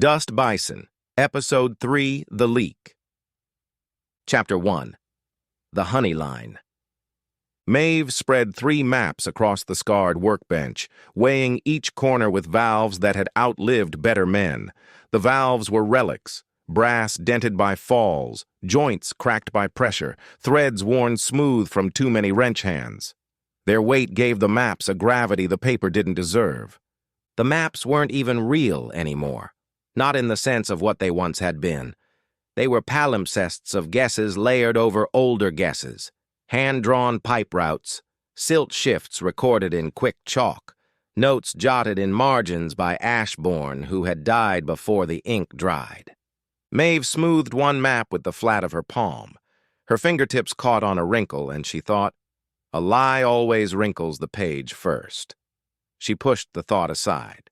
Dust Bison, Episode 3, The Leak. Chapter 1, The Honey Line. Maeve spread 3 maps across the scarred workbench, weighing each corner with valves that had outlived better men. The valves were relics, brass dented by falls, joints cracked by pressure, threads worn smooth from too many wrench hands. Their weight gave the maps a gravity the paper didn't deserve. The maps weren't even real anymore. Not in the sense of what they once had been. They were palimpsests of guesses layered over older guesses, hand-drawn pipe routes, silt shifts recorded in quick chalk, notes jotted in margins by Ashbourne who had died before the ink dried. Maeve smoothed one map with the flat of her palm. Her fingertips caught on a wrinkle, and she thought, a lie always wrinkles the page first. She pushed the thought aside.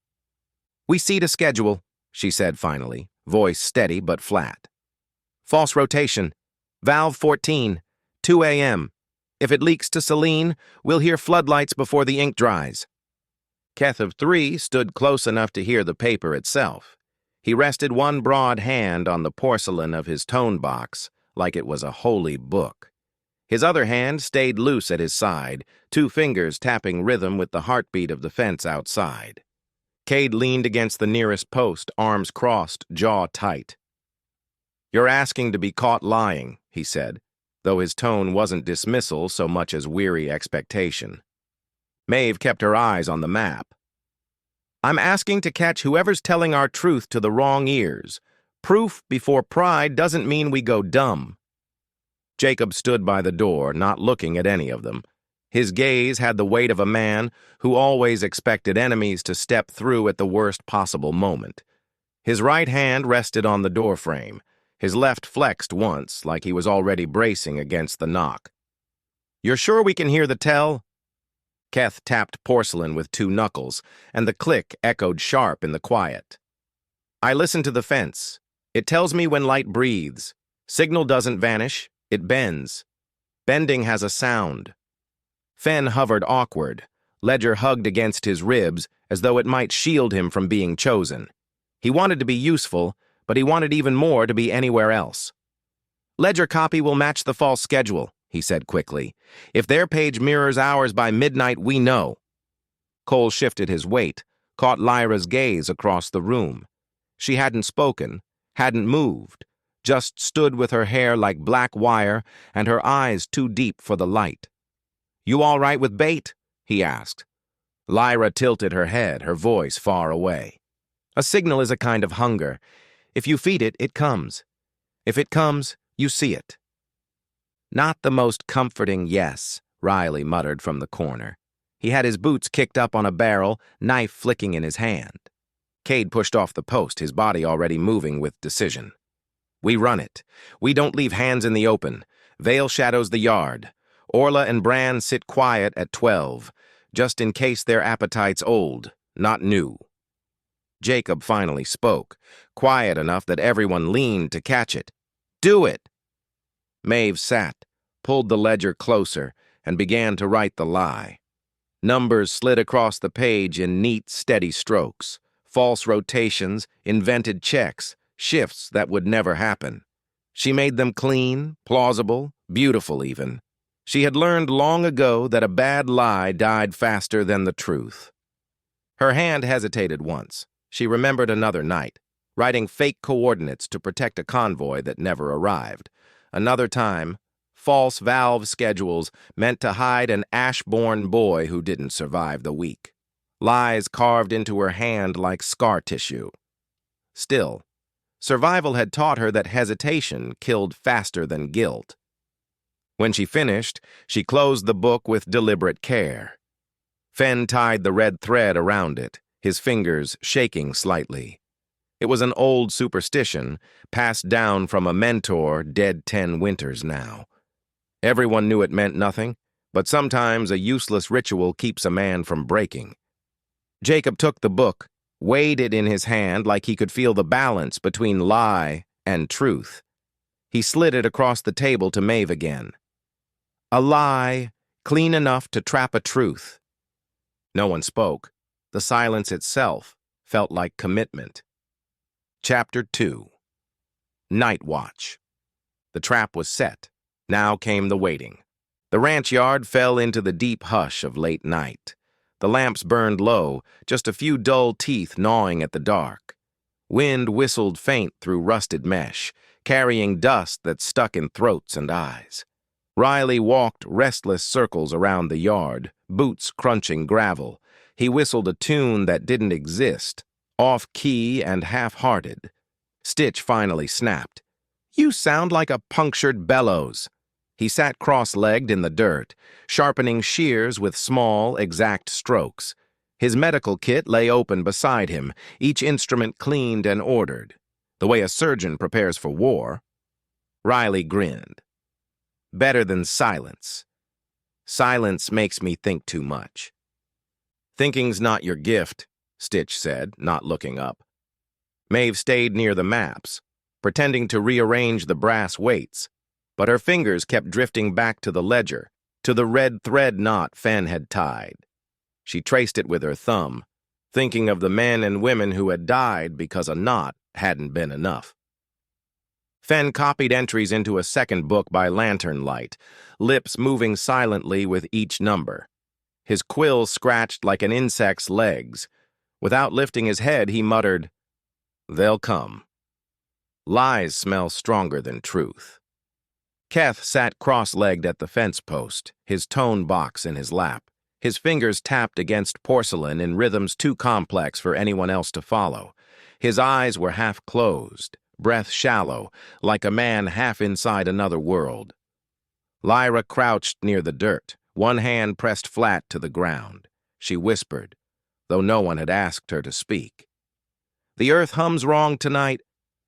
"We see the schedule," she said finally, voice steady but flat. "False rotation. Valve 14, 2 a.m. If it leaks to Celine, we'll hear floodlights before the ink dries." Keth of 3 stood close enough to hear the paper itself. He rested one broad hand on the porcelain of his tone box like it was a holy book. His other hand stayed loose at his side, 2 fingers tapping rhythm with the heartbeat of the fence outside. Cade leaned against the nearest post, arms crossed, jaw tight. "You're asking to be caught lying," he said, though his tone wasn't dismissal so much as weary expectation. Maeve kept her eyes on the map. "I'm asking to catch whoever's telling our truth to the wrong ears. Proof before pride doesn't mean we go dumb." Jacob stood by the door, not looking at any of them. His gaze had the weight of a man who always expected enemies to step through at the worst possible moment. His right hand rested on the doorframe. His left flexed once, like he was already bracing against the knock. "You're sure we can hear the tell?" Keth tapped porcelain with 2 knuckles, and the click echoed sharp in the quiet. "I listen to the fence. It tells me when light breathes. Signal doesn't vanish, it bends. Bending has a sound." Fenn hovered awkward. Ledger hugged against his ribs as though it might shield him from being chosen. He wanted to be useful, but he wanted even more to be anywhere else. "Ledger copy will match the false schedule," he said quickly. "If their page mirrors ours by midnight, we know." Cole shifted his weight, caught Lyra's gaze across the room. She hadn't spoken, hadn't moved, just stood with her hair like black wire and her eyes too deep for the light. "You all right with bait?" he asked. Lyra tilted her head, her voice far away. "A signal is a kind of hunger. If you feed it, it comes. If it comes, you see it." "Not the most comforting yes," Riley muttered from the corner. He had his boots kicked up on a barrel, knife flicking in his hand. Cade pushed off the post, his body already moving with decision. "We run it. We don't leave hands in the open. Vale shadows the yard. Orla and Bran sit quiet at 12, just in case their appetite's old, not new." Jacob finally spoke, quiet enough that everyone leaned to catch it. "Do it!" Maeve sat, pulled the ledger closer, and began to write the lie. Numbers slid across the page in neat, steady strokes. False rotations, invented checks, shifts that would never happen. She made them clean, plausible, beautiful even. She had learned long ago that a bad lie died faster than the truth. Her hand hesitated once. She remembered another night, writing fake coordinates to protect a convoy that never arrived. Another time, false valve schedules meant to hide an Ashbourne boy who didn't survive the week. Lies carved into her hand like scar tissue. Still, survival had taught her that hesitation killed faster than guilt. When she finished, she closed the book with deliberate care. Fenn tied the red thread around it, his fingers shaking slightly. It was an old superstition, passed down from a mentor dead 10 winters now. Everyone knew it meant nothing, but sometimes a useless ritual keeps a man from breaking. Jacob took the book, weighed it in his hand like he could feel the balance between lie and truth. He slid it across the table to Maeve again. "A lie, clean enough to trap a truth." No one spoke. The silence itself felt like commitment. Chapter 2. Night Watch. The trap was set. Now came the waiting. The ranch yard fell into the deep hush of late night. The lamps burned low, just a few dull teeth gnawing at the dark. Wind whistled faint through rusted mesh, carrying dust that stuck in throats and eyes. Riley walked restless circles around the yard, boots crunching gravel. He whistled a tune that didn't exist, off-key and half-hearted. Stitch finally snapped. "You sound like a punctured bellows." He sat cross-legged in the dirt, sharpening shears with small, exact strokes. His medical kit lay open beside him, each instrument cleaned and ordered, the way a surgeon prepares for war. Riley grinned. "Better than silence. Silence makes me think too much." "Thinking's not your gift," Stitch said, not looking up. Maeve stayed near the maps, pretending to rearrange the brass weights, but her fingers kept drifting back to the ledger, to the red thread knot Fen had tied. She traced it with her thumb, thinking of the men and women who had died because a knot hadn't been enough. Fen copied entries into a second book by lantern light, lips moving silently with each number. His quill scratched like an insect's legs. Without lifting his head, he muttered, "They'll come." Lies smell stronger than truth. Keth sat cross-legged at the fence post, his tone box in his lap. His fingers tapped against porcelain in rhythms too complex for anyone else to follow. His eyes were half closed, breath shallow, like a man half inside another world. Lyra crouched near the dirt, one hand pressed flat to the ground. She whispered, though no one had asked her to speak. "The earth hums wrong tonight.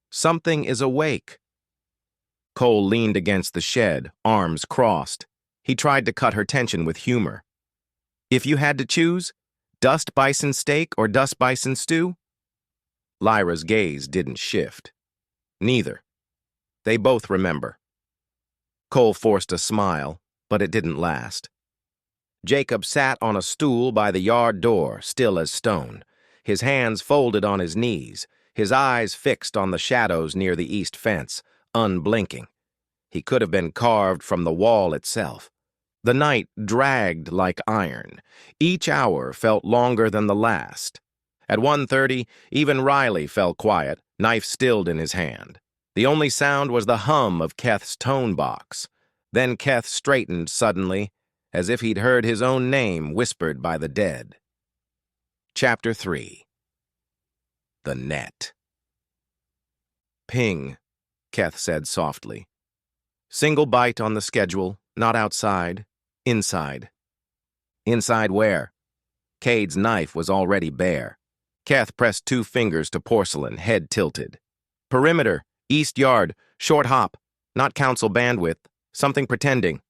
Something is awake." Cole leaned against the shed, arms crossed. He tried to cut her tension with humor. "If you had to choose, dust bison steak or dust bison stew?" Lyra's gaze didn't shift. "Neither. They both remember." Cole forced a smile, but it didn't last. Jacob sat on a stool by the yard door, still as stone, his hands folded on his knees, his eyes fixed on the shadows near the east fence, unblinking. He could have been carved from the wall itself. The night dragged like iron. Each hour felt longer than the last. At 1:30, even Riley fell quiet, knife stilled in his hand. The only sound was the hum of Keth's tone box. Then Keth straightened suddenly, as if he'd heard his own name whispered by the dead. Chapter 3. The Net. "Ping," Keth said softly. "Single bite on the schedule, not outside, inside." "Inside where?" Cade's knife was already bare. Keth pressed 2 fingers to porcelain, head tilted. "Perimeter, east yard, short hop, not council bandwidth, something pretending."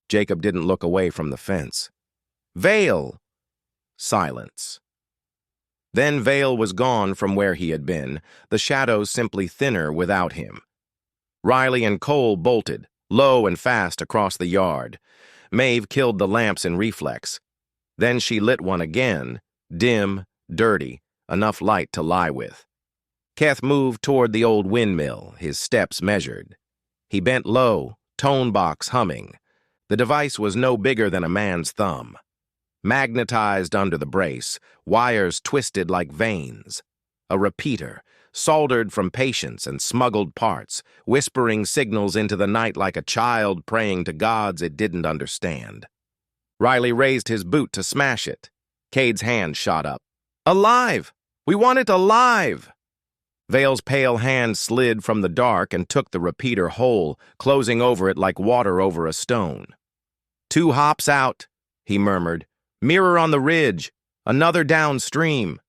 Jacob didn't look away from the fence. "Vale!" Silence. Then Vale was gone from where he had been, the shadows simply thinner without him. Riley and Cole bolted, low and fast across the yard. Maeve killed the lamps in reflex. Then she lit one again, dim, dirty, enough light to lie with. Keth moved toward the old windmill, his steps measured. He bent low, tone box humming. The device was no bigger than a man's thumb. Magnetized under the brace, wires twisted like veins. A repeater, soldered from patience and smuggled parts, whispering signals into the night like a child praying to gods it didn't understand. Riley raised his boot to smash it. Cade's hand shot up. "Alive! We want it alive!" Vale's pale hand slid from the dark and took the repeater whole, closing over it like water over a stone. "2 hops out," he murmured. "Mirror on the ridge. Another downstream."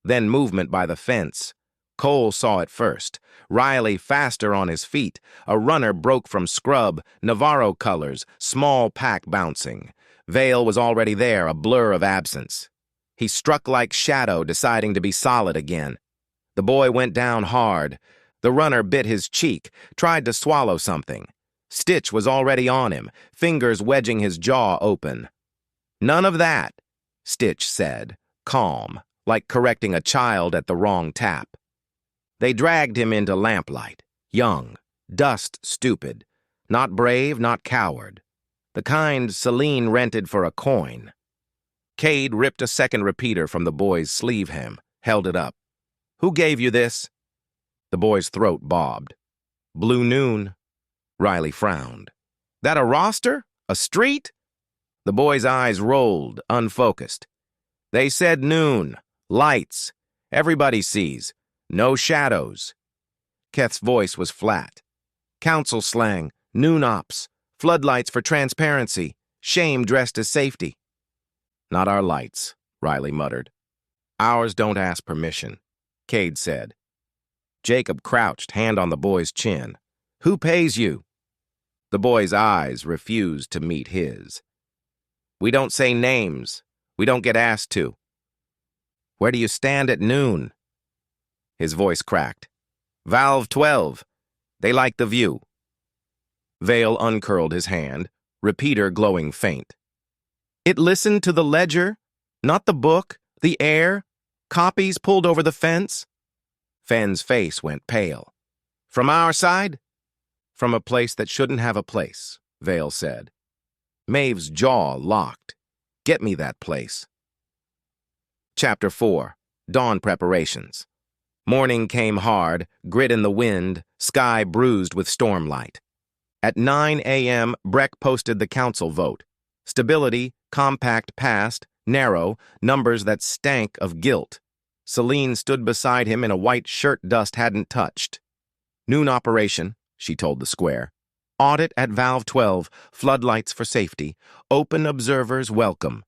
Then movement by the fence. Cole saw it first. Riley faster on his feet. A runner broke from scrub, Navarro colors, small pack bouncing. Vale was already there, a blur of absence. He struck like shadow, deciding to be solid again. The boy went down hard. The runner bit his cheek, tried to swallow something. Stitch was already on him, fingers wedging his jaw open. "None of that," Stitch said, calm, like correcting a child at the wrong tap. They dragged him into lamplight, young, dust-stupid, not brave, not coward, the kind Celine rented for a coin. Cade ripped a second repeater from the boy's sleeve hem, held it up. "Who gave you this?" The boy's throat bobbed. "Blue Noon." Riley frowned. "That a roster? A street?" The boy's eyes rolled, unfocused. "They said noon. Lights. Everybody sees. No shadows." Keth's voice was flat. "Council slang. Noon ops. Floodlights for transparency. Shame dressed as safety." "Not our lights," Riley muttered. "Ours don't ask permission," Cade said. Jacob crouched, hand on the boy's chin. "Who pays you?" The boy's eyes refused to meet his. "We don't say names. We don't get asked to." "Where do you stand at noon?" His voice cracked. "Valve 12. They like the view." Vale uncurled his hand, repeater glowing faint. "It listened to the ledger, not the book, the air, copies pulled over the fence." Fenn's face went pale. "From our side?" "From a place that shouldn't have a place," Vale said. Maeve's jaw locked. "Get me that place." Chapter 4. Dawn Preparations. Morning came hard, grit in the wind, sky bruised with stormlight. At 9 a.m., Breck posted the council vote. Stability, compact passed, narrow, numbers that stank of guilt. Celine stood beside him in a white shirt dust hadn't touched. "Noon operation," she told the square. "Audit at Valve 12, floodlights for safety. Open observers welcome."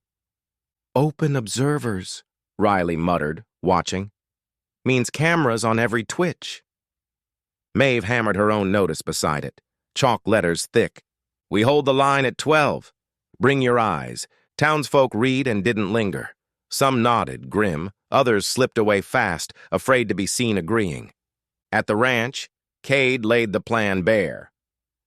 "Open observers," Riley muttered, watching. "Means cameras on every twitch." Maeve hammered her own notice beside it, chalk letters thick. "We hold the line at 12. Bring your eyes." Townsfolk read and didn't linger. Some nodded, grim. Others slipped away fast, afraid to be seen agreeing. At the ranch, Cade laid the plan bare.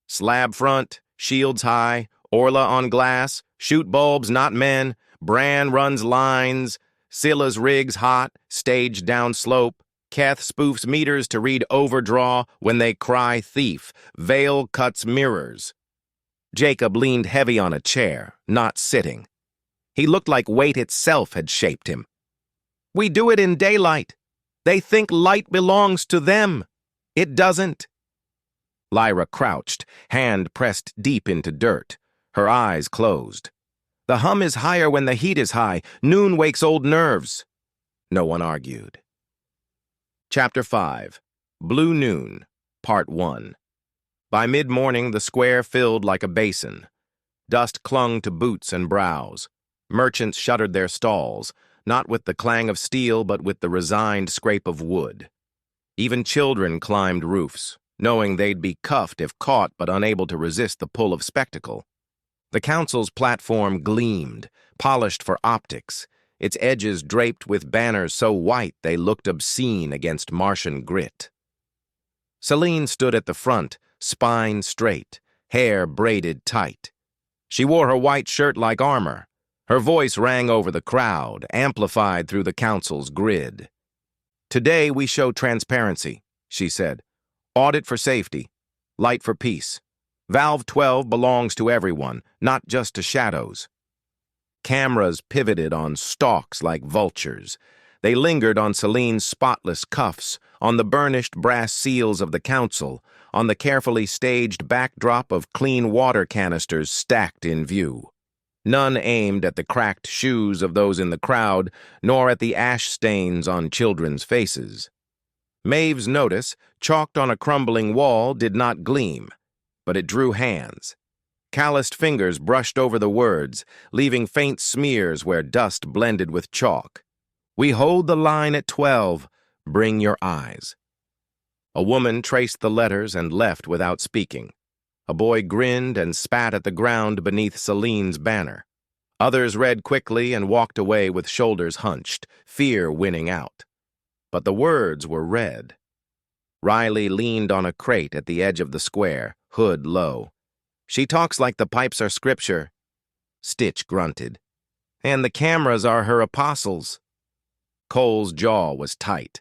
Slab front, shields high, Orla on glass, shoot bulbs, not men, Bran runs lines, Scylla's rigs hot, stage down slope, Keth spoofs meters to read overdraw when they cry thief, Vale cuts mirrors. Jacob leaned heavy on a chair, not sitting. He looked like weight itself had shaped him. "We do it in daylight. They think light belongs to them. It doesn't." Lyra crouched, hand pressed deep into dirt, her eyes closed. "The hum is higher when the heat is high. Noon wakes old nerves." No one argued. Chapter 5. Blue Noon, Part 1. By mid-morning, the square filled like a basin. Dust clung to boots and brows. Merchants shuttered their stalls, not with the clang of steel, but with the resigned scrape of wood. Even children climbed roofs, knowing they'd be cuffed if caught but unable to resist the pull of spectacle. The council's platform gleamed, polished for optics, its edges draped with banners so white they looked obscene against Martian grit. Celine stood at the front, spine straight, hair braided tight. She wore her white shirt like armor. Her voice rang over the crowd, amplified through the council's grid. "Today we show transparency," she said. "Audit for safety. Light for peace. Valve 12 belongs to everyone, not just to shadows." Cameras pivoted on stalks like vultures. They lingered on Celine's spotless cuffs, on the burnished brass seals of the council, on the carefully staged backdrop of clean water canisters stacked in view. None aimed at the cracked shoes of those in the crowd, nor at the ash stains on children's faces. Maeve's notice, chalked on a crumbling wall, did not gleam, but it drew hands. Calloused fingers brushed over the words, leaving faint smears where dust blended with chalk. "We hold the line at 12. Bring your eyes." A woman traced the letters and left without speaking. A boy grinned and spat at the ground beneath Celine's banner. Others read quickly and walked away with shoulders hunched, fear winning out. But the words were read. Riley leaned on a crate at the edge of the square, hood low. "She talks like the pipes are scripture," Stitch grunted. "And the cameras are her apostles." Cole's jaw was tight.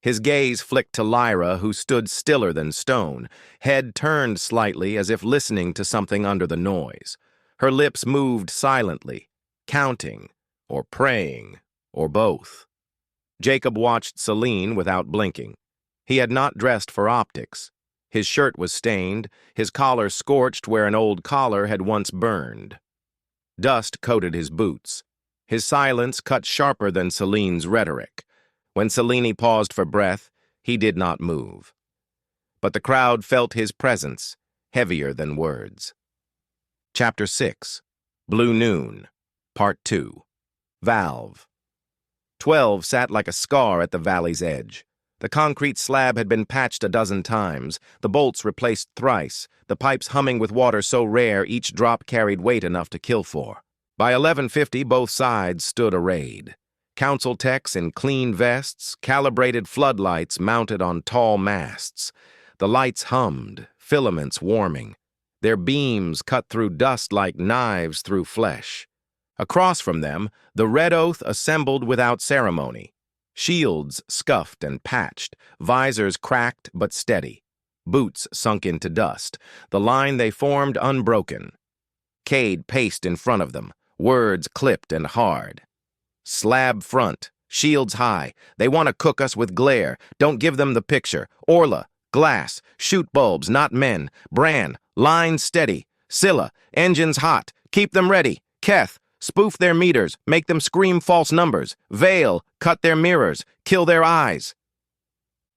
His gaze flicked to Lyra, who stood stiller than stone, head turned slightly as if listening to something under the noise. Her lips moved silently, counting, or praying, or both. Jacob watched Celine without blinking. He had not dressed for optics. His shirt was stained, his collar scorched where an old collar had once burned. Dust coated his boots. His silence cut sharper than Celine's rhetoric. When Celine paused for breath, he did not move. But the crowd felt his presence, heavier than words. Chapter 6. Blue Noon, Part 2. Valve. 12 sat like a scar at the valley's edge. The concrete slab had been patched a dozen times, the bolts replaced thrice, the pipes humming with water so rare each drop carried weight enough to kill for. By 11:50, both sides stood arrayed. Council techs in clean vests, calibrated floodlights mounted on tall masts. The lights hummed, filaments warming. Their beams cut through dust like knives through flesh. Across from them, the Red Oath assembled without ceremony. Shields scuffed and patched, visors cracked but steady. Boots sunk into dust, the line they formed unbroken. Cade paced in front of them, words clipped and hard. Slab front, shields high. They want to cook us with glare. Don't give them the picture. Orla, glass, shoot bulbs, not men. Bran, line steady. Scylla, engines hot. Keep them ready. Keth, spoof their meters. Make them scream false numbers. Veil, cut their mirrors. Kill their eyes.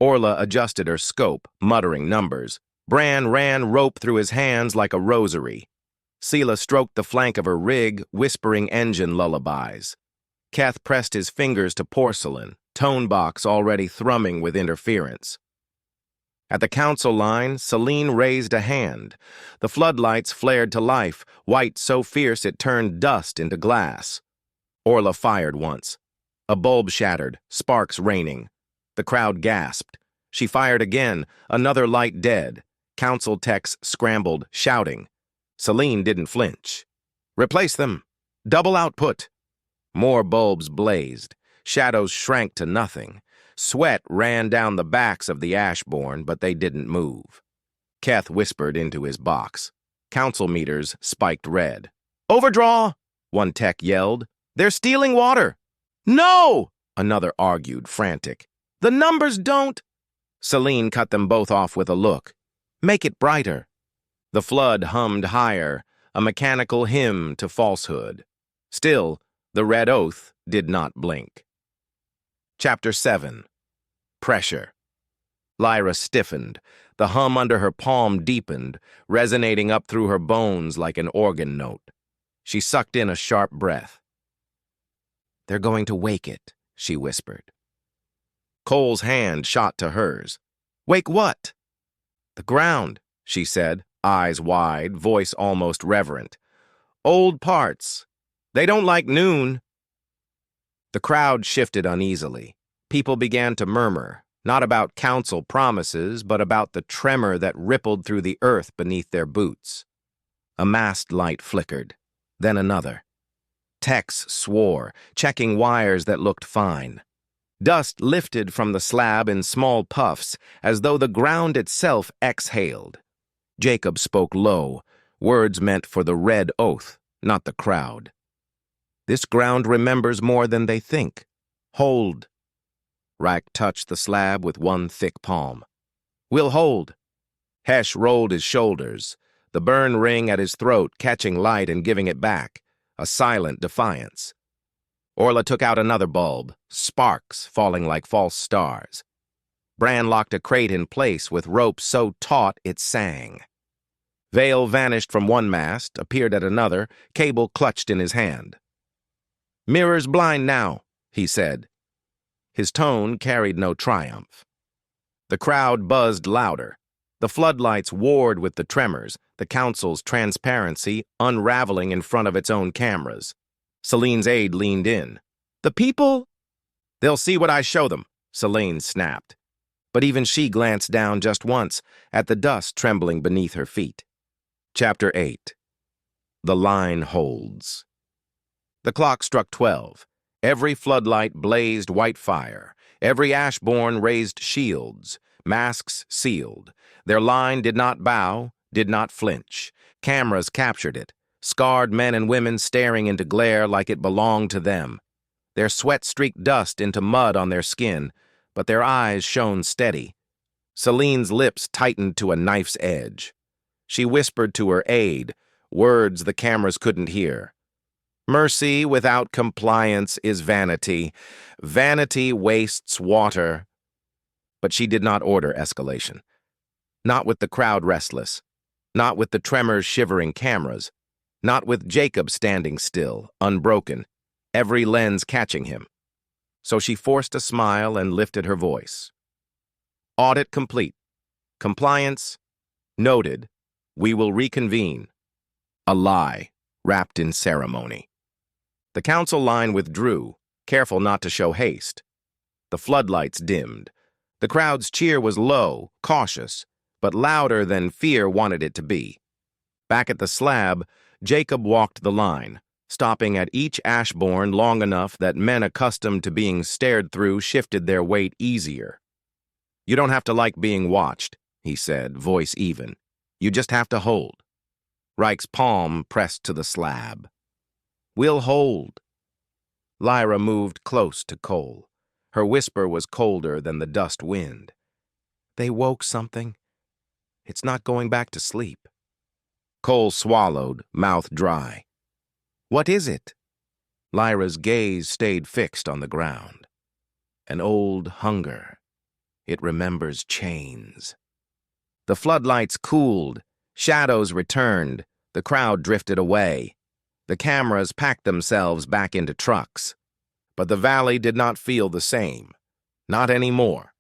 Orla adjusted her scope, muttering numbers. Bran ran rope through his hands like a rosary. Scylla stroked the flank of her rig, whispering engine lullabies. Keth pressed his fingers to porcelain, tone box already thrumming with interference. At the council line, Celine raised a hand. The floodlights flared to life, white so fierce it turned dust into glass. Orla fired once. A bulb shattered, sparks raining. The crowd gasped. She fired again, another light dead. Council techs scrambled, shouting. Celine didn't flinch. Replace them. Double output. More bulbs blazed. Shadows shrank to nothing. Sweat ran down the backs of the Ashborn, but they didn't move. Keth whispered into his box. Council meters spiked red. Overdraw! One tech yelled. They're stealing water! No! Another argued, frantic. The numbers don't... Celine cut them both off with a look. Make it brighter. The flood hummed higher, a mechanical hymn to falsehood. Still, the Red Oath did not blink. Chapter 7. Pressure. Lyra stiffened. The hum under her palm deepened, resonating up through her bones like an organ note. She sucked in a sharp breath. They're going to wake it, she whispered. Cole's hand shot to hers. Wake what? The ground, she said, eyes wide, voice almost reverent. Old parts. They don't like noon. The crowd shifted uneasily. People began to murmur, not about council promises, but about the tremor that rippled through the earth beneath their boots. A mast light flickered, then another. Techs swore, checking wires that looked fine. Dust lifted from the slab in small puffs, as though the ground itself exhaled. Jacob spoke low, words meant for the Red Oath, not the crowd. This ground remembers more than they think. Hold. Rack touched the slab with one thick palm. We'll hold. Hesh rolled his shoulders, the burn ring at his throat catching light and giving it back, a silent defiance. Orla took out another bulb, sparks falling like false stars. Bran locked a crate in place with rope so taut it sang. Veil vanished from one mast, appeared at another, cable clutched in his hand. Mirrors blind now, he said. His tone carried no triumph. The crowd buzzed louder. The floodlights warred with the tremors, the council's transparency unraveling in front of its own cameras. Celine's aide leaned in. The people? They'll see what I show them, Celine snapped. But even she glanced down just once at the dust trembling beneath her feet. Chapter 8. The line holds. The clock struck 12. Every floodlight blazed white fire. Every Ashbourne raised shields, masks sealed. Their line did not bow, did not flinch. Cameras captured it, scarred men and women staring into glare like it belonged to them. Their sweat streaked dust into mud on their skin, but their eyes shone steady. Celine's lips tightened to a knife's edge. She whispered to her aide, words the cameras couldn't hear. Mercy without compliance is vanity. Vanity wastes water. But she did not order escalation. Not with the crowd restless. Not with the tremors shivering cameras. Not with Jacob standing still, unbroken, every lens catching him. So she forced a smile and lifted her voice. Audit complete. Compliance noted. We will reconvene. A lie, wrapped in ceremony. The council line withdrew, careful not to show haste. The floodlights dimmed. The crowd's cheer was low, cautious, but louder than fear wanted it to be. Back at the slab, Jacob walked the line, stopping at each Ashbourne long enough that men accustomed to being stared through shifted their weight easier. You don't have to like being watched, he said, voice even. You just have to hold. Reich's palm pressed to the slab. We'll hold. Lyra moved close to Cole. Her whisper was colder than the dust wind. They woke something. It's not going back to sleep. Cole swallowed, mouth dry. What is it? Lyra's gaze stayed fixed on the ground. An old hunger. It remembers chains. The floodlights cooled, shadows returned, the crowd drifted away. The cameras packed themselves back into trucks. But the valley did not feel the same. Not anymore.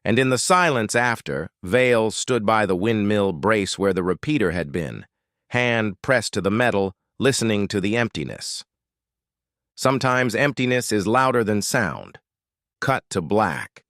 And in the silence after, Vale stood by the windmill brace where the repeater had been, hand pressed to the metal, listening to the emptiness. Sometimes emptiness is louder than sound. Cut to black.